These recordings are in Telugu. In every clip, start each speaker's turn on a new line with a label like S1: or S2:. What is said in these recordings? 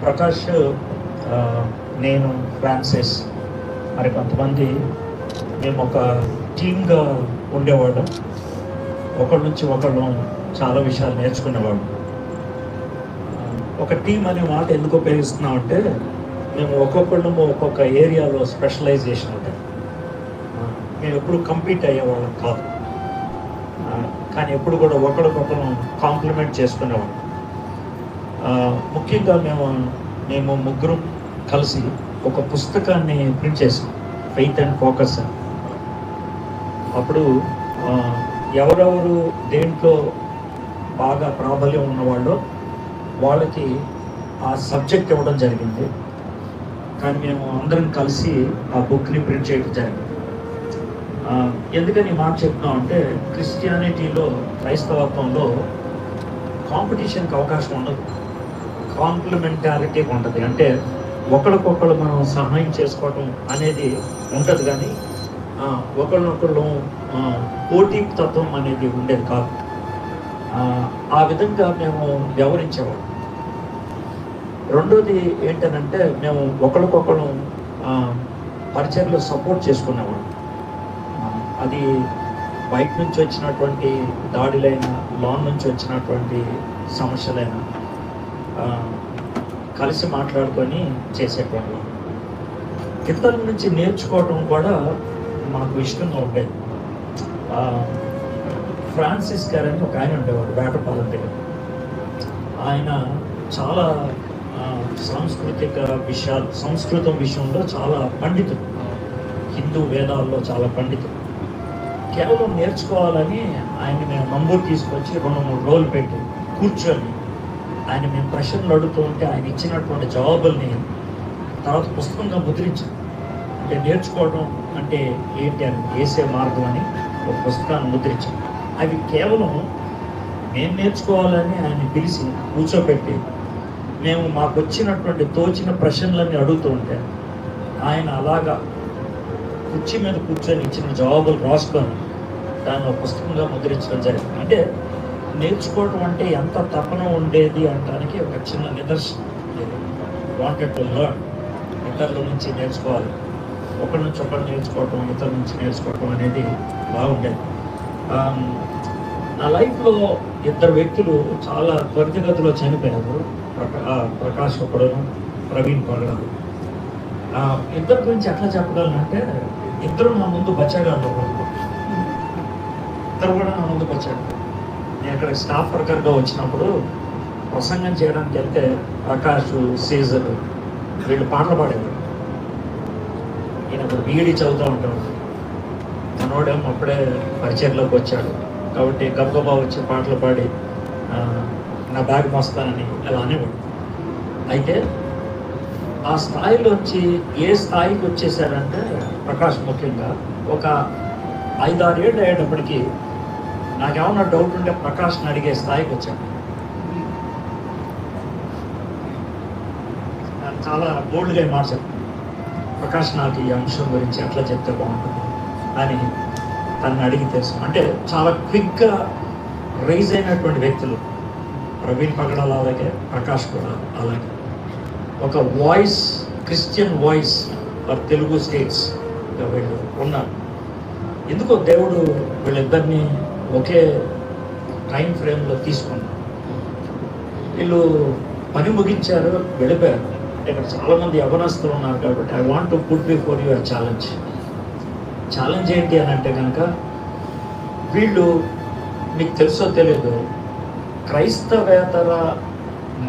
S1: ప్రకాష్, నేను, ఫ్రాన్సిస్, మరి కొంతమంది మేము ఒక టీమ్గా ఉండేవాళ్ళం. ఒకళ్ళ నుంచి ఒకళ్ళు చాలా విషయాలు నేర్చుకునేవాళ్ళం. ఒక టీం అనే మాట ఎందుకు ఉపయోగిస్తున్నామంటే, మేము ఒక్కొక్కళ్ళము ఒక్కొక్క ఏరియాలో స్పెషలైజేషన్ ఉంటుంది. మేము ఎప్పుడు కంపీట్ అయ్యేవాళ్ళం కాదు, కానీ ఎప్పుడు కూడా ఒకరికొకరు కాంప్లిమెంట్ చేసుకునేవాళ్ళం. ముఖ్యంగా మేము ముగ్గురం కలిసి ఒక పుస్తకాన్ని ప్రింట్ చేసాం, ఫెయిత్ అండ్ ఫోకస్ అని. అప్పుడు ఎవరెవరు దేంట్లో బాగా ప్రాబల్యం ఉన్నవాళ్ళో వాళ్ళకి ఆ సబ్జెక్ట్ ఇవ్వడం జరిగింది. కానీ మేము అందరం కలిసి ఆ బుక్ని ప్రింట్ చేయడం జరిగింది. ఎందుకని ఈ మాట చెప్తున్నాం అంటే, క్రిస్టియానిటీలో, క్రైస్తవత్వంలో కాంపిటీషన్కి అవకాశం ఉండదు, కాంప్లిమెంటారిటీ ఉంటుంది. అంటే ఒకరికొకరు మనం సహాయం చేసుకోవటం అనేది ఉంటుంది, కానీ ఒకళ్ళనొకళ్ళు పోటీ తత్వం అనేది ఉండేది కాదు. ఆ విధంగా మేము వ్యవహరించేవాళ్ళం. రెండోది ఏంటనంటే, మేము ఒకరికొకరు పరిచయలో సపోర్ట్ చేసుకునేవాళ్ళం. అది బయట నుంచి వచ్చినటువంటి దాడులైనా, లోన్ నుంచి వచ్చినటువంటి సమస్యలైనా కలిసి మాట్లాడుకొని చేసేటవాళ్ళం. ఇతరుల నుంచి నేర్చుకోవడం కూడా మాకు ఇష్టంగా ఉండేది. ఫ్రాన్సిస్ గారు అని ఒక ఆయన ఉండేవాడు వేటపాలెం దగ్గర. ఆయన చాలా సాంస్కృతిక విషయాలు, సంస్కృతం విషయంలో చాలా పండితుడు, హిందూ వేదాల్లో చాలా పండితుడు. కేవలం నేర్చుకోవాలని ఆయన మేము నంబూరు తీసుకొచ్చి 2-3 రోజులు పెట్టి కూర్చొని ఆయన మేము ప్రశ్నలు అడుగుతూ ఉంటే ఆయన ఇచ్చినటువంటి జవాబుల్ని తర్వాత పుస్తకంగా ముద్రించాం. అంటే నేర్చుకోవడం అంటే ఏంటి అని, వేసే మార్గం అని ఒక పుస్తకాన్ని ముద్రించాం. అవి కేవలం మేము నేర్చుకోవాలని ఆయన పిలిచి కూర్చోబెట్టి మేము మాకు వచ్చినటువంటి తోచిన ప్రశ్నలన్నీ అడుగుతూ ఉంటే ఆయన అలాగా కుర్చీ మీద కూర్చొని ఇచ్చిన జవాబులు రాసుకొని దాన్ని ఒక పుస్తకంగా ముద్రించడం జరిగింది. అంటే నేర్చుకోవడం అంటే ఎంత తపన ఉండేది అనడానికి ఒక చిన్న నిదర్శనం. వాంటెడ్ టు లెర్న్, ఇతరుల నుంచి నేర్చుకోవాలి, ఒకరి నుంచి ఒకరు నేర్చుకోవటం, ఇతరుల నుంచి నేర్చుకోవటం అనేది బాగుండేది. నా లైఫ్లో 2 వ్యక్తులు చాలా త్వరితగతిలో చనిపోయారు. ప్రకాష్ ఒకడు, ప్రవీణ్ పగడలు. ఇద్దరి గురించి ఎట్లా చెప్పగలనంటే, ఇద్దరు నా ముందు బచ్చాగాళ్ళు. ఇద్దరు కూడా నా ముందు బచ్చాడు. నేను ఇక్కడ స్టాఫ్ వర్కర్గా వచ్చినప్పుడు ప్రసంగం చేయడానికి వెళ్తే ప్రకాష్, సీజర్ వీళ్ళు పాటలు పాడేవాడు. ఈయన ఇప్పుడు బీఈడీ చదువుతూ ఉంటాడు. మనోడేమో అప్పుడే పరిచయంలోకి వచ్చాడు కాబట్టి గబగబా వచ్చి పాటలు పాడి నా బ్యాగ్ మోస్తానని అలా అనేవాడు. అయితే ఆ స్థాయిలోంచి ఏ స్థాయికి వచ్చేసారంటే, ప్రకాష్ ముఖ్యంగా ఒక 5-6 ఏళ్ళు అయ్యేటప్పటికి నాకేమన్నా డౌట్ ఉంటే ప్రకాష్ని అడిగే స్థాయికి వచ్చాను. చాలా బోల్డ్గా మార్చాను. ప్రకాష్ నాకు ఈ అంశం గురించి ఎట్లా చెప్తే బాగుంటుంది అని తనని అడిగి తెలుసు. అంటే చాలా క్విక్గా రైజ్ అయినటువంటి వ్యక్తులు. ప్రవీణ్ పగడాల అలాగే, ప్రకాష్ కూడా అలాగే. ఒక voice, Christian voice for Telugu states వీళ్ళు ఉన్నారు. ఎందుకో దేవుడు వీళ్ళిద్దరినీ ఒకే టైం ఫ్రేమ్లో తీసుకున్నారు. వీళ్ళు పని ముగించారు, వెళ్ళిపోయారు. ఇక్కడ చాలామంది యవనస్తులు ఉన్నారు కాబట్టి I want to put before your challenge. Challenge ఏంటి అని అంటే కనుక, వీళ్ళు మీకు తెలుసో తెలియదు, క్రైస్తవేతర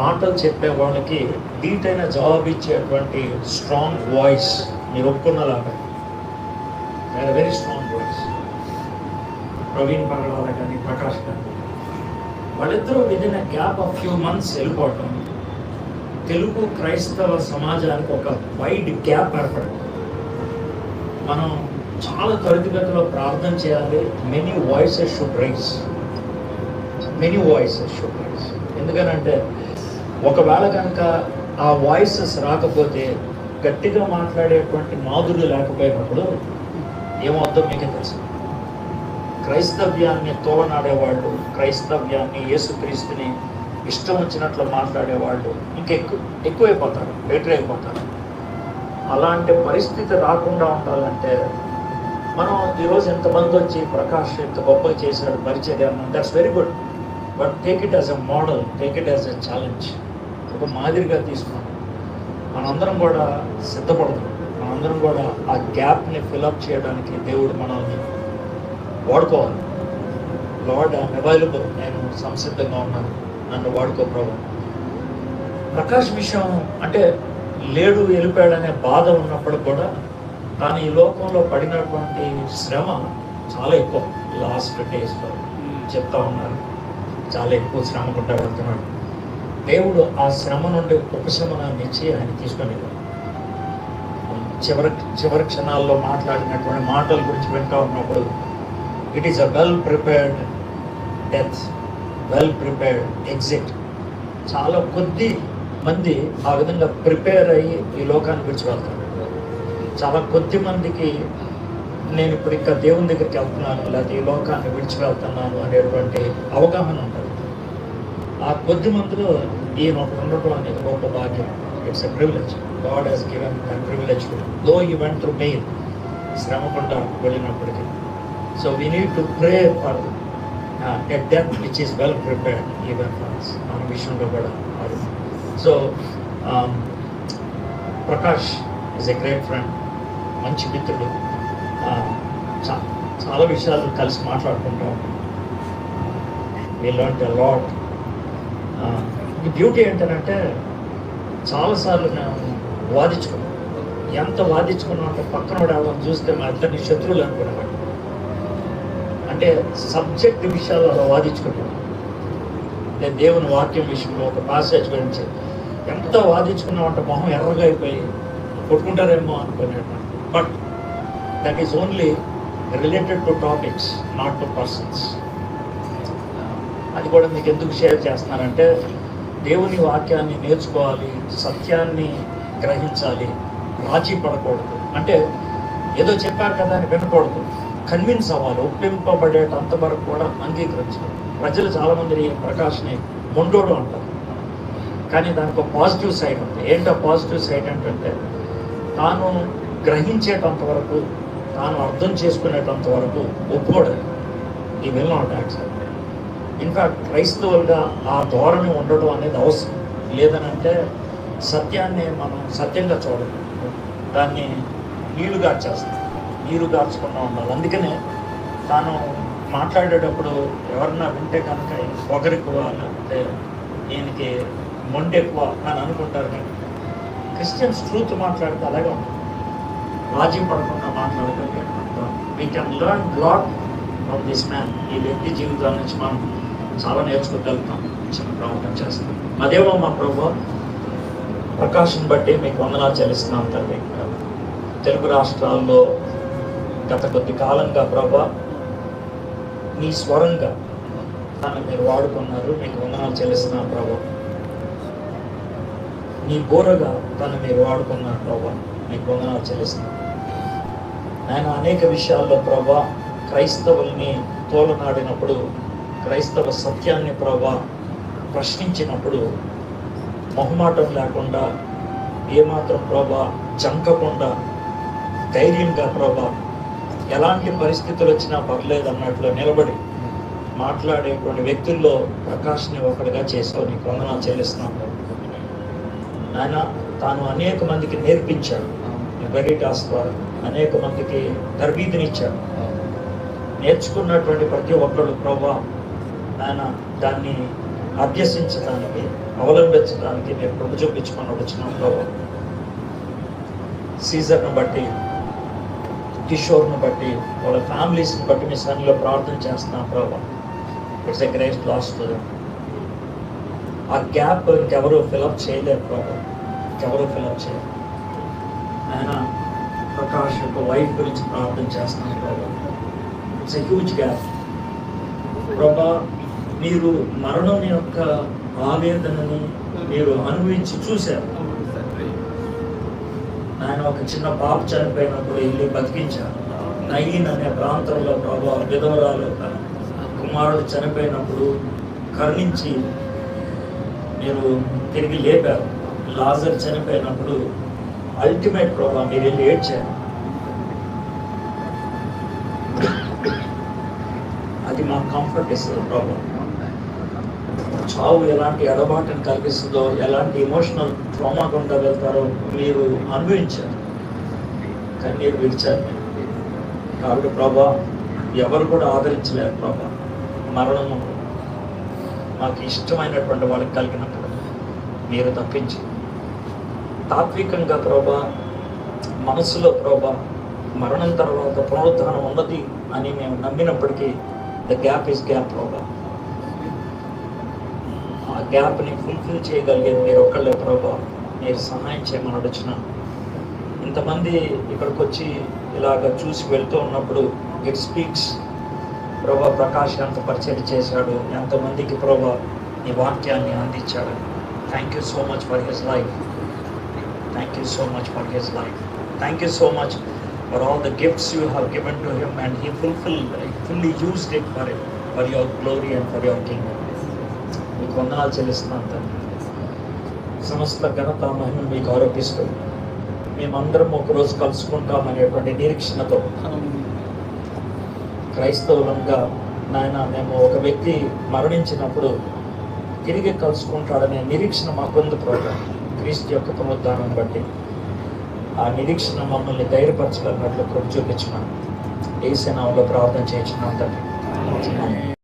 S1: మాటలు చెప్పే వాళ్ళకి ధీటైన జవాబు ఇచ్చేటువంటి స్ట్రాంగ్ వాయిస్ మీరు ఒప్పుకున్నలాగా, వెరీ స్ట్రాంగ్ వాయిస్. ప్రవీణ్ పగడాల కానీ, ప్రకాష్ కానీ, వాళ్ళిద్దరూ within a gap of few months వెళ్ళిపోవటం తెలుగు క్రైస్తవ సమాజానికి ఒక వైడ్ గ్యాప్ ఏర్పడింది. మనం చాలా త్వరితగతిలో ప్రార్థన చేయాలి. Many voices should rise, many voices should rise. ఎందుకనంటే ఒకవేళ కనుక ఆ వాయిసెస్ రాకపోతే, గట్టిగా మాట్లాడేటువంటి నాదుడు లేకపోయినప్పుడు ఏమవుతుందో మీకే తెలుసు. క్రైస్తవ్యాన్ని తోలనాడేవాళ్ళు, క్రైస్తవ్యాన్ని, యేసుక్రీస్తుని ఇష్టం వచ్చినట్లు మాట్లాడే వాళ్ళు ఎక్కువైపోతారు, బెటర్ అయిపోతారు. అలాంటి పరిస్థితి రాకుండా ఉండాలంటే మనం ఈరోజు ఎంతమంది వచ్చి ప్రకాష్ ఎంత గొప్పగా చేశాడు పరిచర్య, that's very good. But take it as a model, take it as a challenge. ఒక మాదిరిగా తీసుకున్నాం. మనందరం కూడా సిద్ధపడతాం. మనందరం కూడా ఆ గ్యాప్ని ఫిలప్ చేయడానికి దేవుడు మనల్ని వాడుకోవాలి. లార్డ్ ఐఎమ్ అవైలబుల్, నేను సంసిద్ధంగా ఉన్నాను, నన్ను వాడుకో ప్రభు. ప్రకాష్ విషయం అంటే లేడు వెళ్ళిపోయాడనే బాధ ఉన్నప్పుడు కూడా తాను ఈ లోకంలో పడినటువంటి శ్రమ చాలా ఎక్కువ. లాస్ట్ డేస్లో చెప్తా ఉన్నారు, చాలా ఎక్కువ శ్రమ గుండా వెళ్తున్నాడు. దేవుడు ఆ శ్రమ నుండి ఉపశమనాన్ని ఇచ్చి ఆయన తీసుకొని చివరి క్షణాల్లో మాట్లాడినటువంటి మాటల గురించి వింటా ఉన్నప్పుడు it is a well prepared death, well prepared exit. చాలా కొద్ది మంది ఆ విధంగా ప్రిపేర్ అయ్యి ఈ లోకాన్ని విడిచి వెళ్తారు. చాలా కొద్ది మందికి నేను ఇప్పుడు ఇంకా దేవుని దగ్గరికి వెళ్తున్నాను, లేకపోతే ఈ లోకాన్ని విడిచి వెళ్తున్నాను అనేటువంటి అవగాహన ఉంటుంది. ఆ కొద్ది మందిలో ఈయన ఉండటం అనేది గొప్ప భాగ్యం. It's a privilege. God he's given a privilege though you went through pain, శ్రమ గుండా వెళ్ళినప్పటికీ. So we need to pray for a death which is well prepared even for us. మన విషయంలో కూడా అది. So Prakash is a great friend, మంచి మిత్రుడు. చాలా విషయాలు కలిసి మాట్లాడుకుంటాం. We learned a lot. ఈ బ్యూటీ ఏంటంటే చాలాసార్లు మేము వాదించుకున్నాం. ఎంత వాదించుకున్నాం అంటే పక్కన ఎవరైనా చూస్తే మా ఇద్దరిని శత్రువులు అనుకునేవాడు. అంటే సబ్జెక్ట్ విషయాలు అలా వాదించుకుంటాం. నేను దేవుని వాక్యం విషయంలో ఒక పాసేజ్ గురించి ఎంత వాదించుకున్నామంటే మొహం ఎర్రగా అయిపోయి కొట్టుకుంటారేమో అనుకునేవాడు. But that is only related to topics, not to persons. అది కూడా మీకు ఎందుకు షేర్ చేస్తున్నానంటే దేవుని వాక్యాన్ని నేర్చుకోవాలి, సత్యాన్ని గ్రహించాలి, రాజీ పడకూడదు. అంటే ఏదో చెప్పారు కదా అని వినకూడదు, కన్విన్స్ అవ్వాలి. ఒప్పింపబడేటంత వరకు కూడా అంగీకరించాలి. ప్రజలు చాలామంది ప్రకాష్ని మొండోడు అంటారు, కానీ దానికి ఒక పాజిటివ్ సైడ్ ఉంది. ఏంటో పాజిటివ్ సైడ్ ఏంటంటే తాను గ్రహించేటంత వరకు, తాను అర్థం చేసుకునేటంత వరకు ఒప్పుకోడు. ఈ విల్ నాట్ యాక్సెప్ట్. ఇన్ఫ్యాక్ట్ క్రైస్తవులుగా ఆ ధోరణి ఉండడం అనేది అవసరం. లేదనంటే సత్యాన్ని మనం సత్యంగా చూడడం, దాన్ని నీళ్లు గార్చేస్తాం, నీరు గార్చకుండా ఉండాలి. అందుకనే తాను మాట్లాడేటప్పుడు ఎవరన్నా వింటే కనుక పొగరెక్కువ, లేకపోతే ఈయనకి మొండి ఎక్కువ అని అనుకుంటారు. కానీ క్రిస్టియన్స్ ట్రూత్ మాట్లాడితే అలాగే ఉంటుంది. రాజీ పడకుండా మాట్లాడగలిగే we can learn lot from this man. ఈ వ్యక్తి జీవితాల నుంచి మనం చాలా నేర్చుకోగలుగుతాం. చిన్న ప్రార్థన చేస్తాం. అదేమో మా ప్రభు ప్రకాశం బట్టి మీకు వందనాలు చెల్లిస్తున్నాం తండ్రి. తెలుగు రాష్ట్రాల్లో గత కొద్ది కాలంగా ప్రభు మీ స్వరంగా తను మీరు వాడుకున్నారు. మీకు వందనాలు చెల్లిస్తున్నాం ప్రభు. మీ బోరగా తను మీరు వాడుకున్నారు ప్రభు. మీకు వందనాలు చెల్లిస్తున్నాం. ఆయన అనేక విషయాల్లో ప్రభు క్రైస్తవుల్ని తోలనాడినప్పుడు, క్రైస్తవ సత్యాన్ని ప్రభా ప్రశ్నించినప్పుడు మొహమాటం లేకుండా, ఏమాత్రం ప్రభా జంకకుండా, ధైర్యంగా ప్రభా ఎలాంటి పరిస్థితులు వచ్చినా పర్లేదు అన్నట్లు నిలబడి మాట్లాడేటువంటి వ్యక్తుల్లో ప్రకాష్ని ఒకటిగా చేసుకొని వందనాలు చెల్లిస్తున్నాను. ఆయన తాను అనేక మందికి నేర్పించాడు. వెరిటాస్ ద్వారా అనేక మందికి తరబీదునిచ్చాడు. నేర్చుకున్నటువంటి ప్రతి ఒక్కరు ప్రభా ఆయన దాన్ని అభ్యసించడానికి, అవలంబించడానికి నేను కృప చూపించుకొని వచ్చినాం ప్రభా. సీజర్ను బట్టి, కిషోర్ను బట్టి, వాళ్ళ ఫ్యామిలీస్ని బట్టి మీ సన్నిలో ప్రార్థన చేస్తున్నాం ప్రభా. It's a great loss to them. ఆ గ్యాప్ ఇంకెవరు ఫిలప్ చేయలేరు ప్రభా, ఇంకెవరు ఫిలప్ చేయరు. ఆయన ప్రకాష్ యొక్క వైఫ్ గురించి ప్రార్థన చేస్తున్నాం ప్రభా. ఇట్స్ ఎ హ్యూజ్ గ్యాప్ ప్రభా. మీరు మరణం యొక్క ఆవేదనని మీరు అనుభవించి చూశారు. ఆయన ఒక చిన్న పాప చనిపోయినప్పుడు వెళ్ళి బతికించారు. నయీన్ అనే ప్రాంతంలో ప్రభా విధవరాలు కుమారుడు చనిపోయినప్పుడు కరుణించి మీరు తిరిగి లేపారు. లాజర్ చనిపోయినప్పుడు అల్టిమేట్ ప్రభా మీరు వెళ్ళి ఏడ్చారు. అది మాకు కంఫర్ట్ ఇస్తుంది ప్రభా. చావు ఎలాంటి ఎడబాటుని కలిగిస్తుందో, ఎలాంటి ఎమోషనల్ ట్రామా గుండా వెళ్తారో మీరు అనుభవించారు, కన్నీరు విడిచారు. కాబట్టి ప్రభా ఎవరు కూడా ఆదరించలేరు ప్రభా. మరణము మాకు ఇష్టమైనటువంటి వాళ్ళకి కలిగినప్పుడు మీరు తప్పించి తాత్వికంగా ప్రభా, మనసులో ప్రభా మరణం తర్వాత పునరుద్ధరణ ఉన్నది అని మేము నమ్మినప్పటికీ ద గ్యాప్ ఈస్ గ్యాప్ ప్రభా. ఆ గ్యాప్ని ఫుల్ఫిల్ చేయగలిగేది మీరు ఒక్కళ్ళే ప్రభా. మీరు సహాయం చేయమని అడుగుతున్నాను. ఇంతమంది ఇక్కడికి వచ్చి ఇలాగ చూసి వెళ్తూ ఉన్నప్పుడు ఇట్ స్పీక్స్ ప్రభా. ప్రకాష్ ఎంత పరిచయం చేశాడు, ఎంతమందికి ప్రభా నీ వాక్యాన్ని అందించాడు. Thank you so much for his life. Thank you so much for his life. Thank you so much for all the gifts you have given to him and he fully used it for your glory and for your kingdom. మీకు వందనాలు చెల్లిస్తున్నాను తండ్రి. సమస్త ఘనత మహిమ మీకు ఆరోపిస్తూ మేమందరం ఒకరోజు కలుసుకుంటామనేటువంటి నిరీక్షణతో క్రైస్తవులంగా నాయన మేము ఒక వ్యక్తి మరణించినప్పుడు తిరిగి కలుసుకుంటాడనే నిరీక్షణ మాకుంది ప్రభు. క్రీస్తు యొక్క పునరుద్ధానం బట్టి ఆ నిరీక్షణ మమ్మల్ని ధైర్యపరచగలిగినట్లు కృప చూపించమని యేసు నామములో ప్రార్థన చేయించున్నాం తండ్రి.